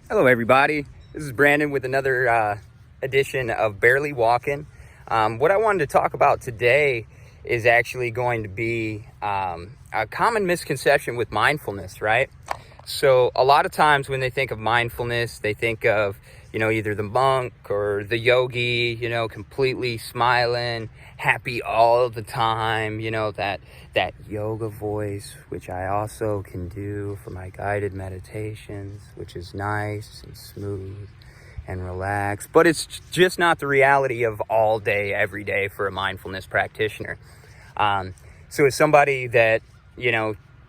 Hello everybody, this is Brandon with another edition of Barely Walking. What I wanted to talk about today is actually going to be a common misconception with mindfulness, right? So a lot of times when they think of mindfulness, they think of, either the monk or the yogi, completely smiling, happy all the time, that yoga voice, which I also can do for my guided meditations, which is nice and smooth and relaxed. But it's just not the reality of all day, every day for a mindfulness practitioner. So as somebody that,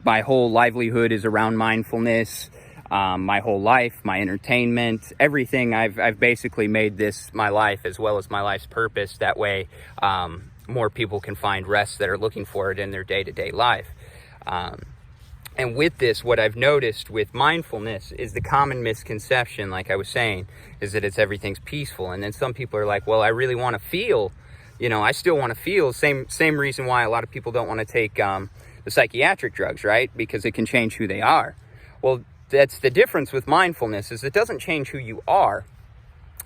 my whole livelihood is around mindfulness, my whole life, my entertainment, everything, I've basically made this my life as well as my life's purpose. That way, more people can find rest that are looking for it in their day-to-day life. And with this, what I've noticed with mindfulness is the common misconception, like I was saying, is that everything's peaceful. And then some people are like, well, I really want to feel, I still want to feel. Same reason why a lot of people don't want to take the psychiatric drugs, right? Because it can change who they are. Well, that's the difference with mindfulness, is it doesn't change who you are.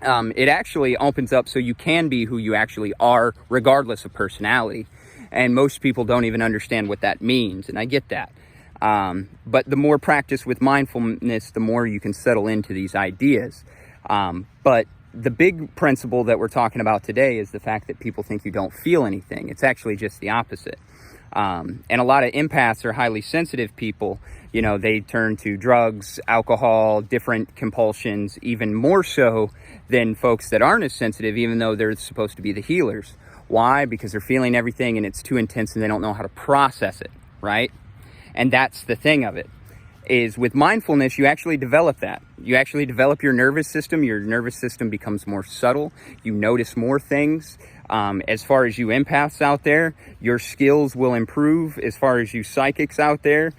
It actually opens up so you can be who you actually are, regardless of personality. And most people don't even understand what that means, and I get that. But the more practice with mindfulness, the more you can settle into these ideas. But the big principle that we're talking about today is the fact that people think you don't feel anything. It's actually just the opposite. And a lot of empaths are highly sensitive people. They turn to drugs, alcohol, different compulsions, even more so than folks that aren't as sensitive, even though they're supposed to be the healers. Why? Because they're feeling everything and it's too intense and they don't know how to process it, right? And that's the thing of it, is with mindfulness, you actually develop that. You actually develop your nervous system. Your nervous system becomes more subtle. You notice more things. As far as you empaths out there, your skills will improve. As far as you psychics out there,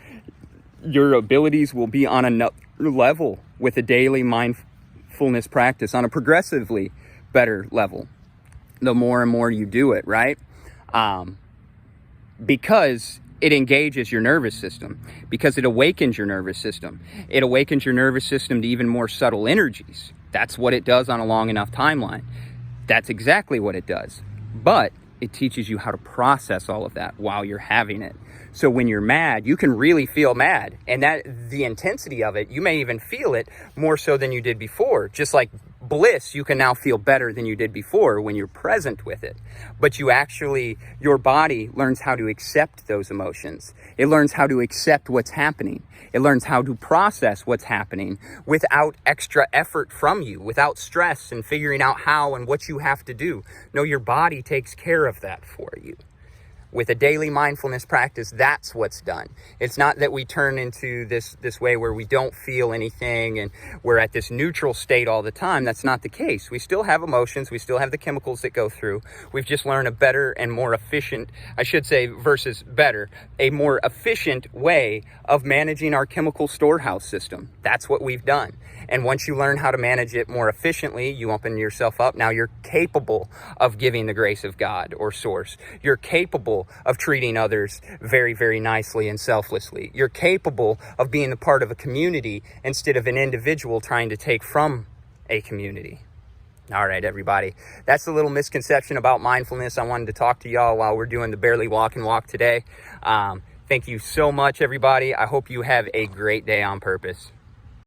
your abilities will be on another level with a daily mindfulness practice, on a progressively better level, the more and more you do it, right? Because it engages your nervous system, because it awakens your nervous system. It awakens your nervous system to even more subtle energies. That's what it does on a long enough timeline. That's exactly what it does. But it teaches you how to process all of that while you're having it. So when you're mad, you can really feel mad. And that the intensity of it, you may even feel it more so than you did before. Just like bliss, you can now feel better than you did before when you're present with it. But your body learns how to accept those emotions. It learns how to accept what's happening. It learns how to process what's happening without extra effort from you, without stress and figuring out how and what you have to do. No, your body takes care of that for you. With a daily mindfulness practice, that's what's done. It's not that we turn into this way where we don't feel anything and we're at this neutral state all the time. That's not the case. We still have emotions. We still have the chemicals that go through. We've just learned a better and more efficient, versus better, a more efficient way of managing our chemical storehouse system. That's what we've done. And once you learn how to manage it more efficiently, you open yourself up. Now you're capable of giving the grace of God or source. You're capable of treating others very, very nicely and selflessly. You're capable of being a part of a community instead of an individual trying to take from a community. All right, everybody. That's a little misconception about mindfulness. I wanted to talk to y'all while we're doing the Barely Walking Walk today. Thank you so much, everybody. I hope you have a great day on purpose.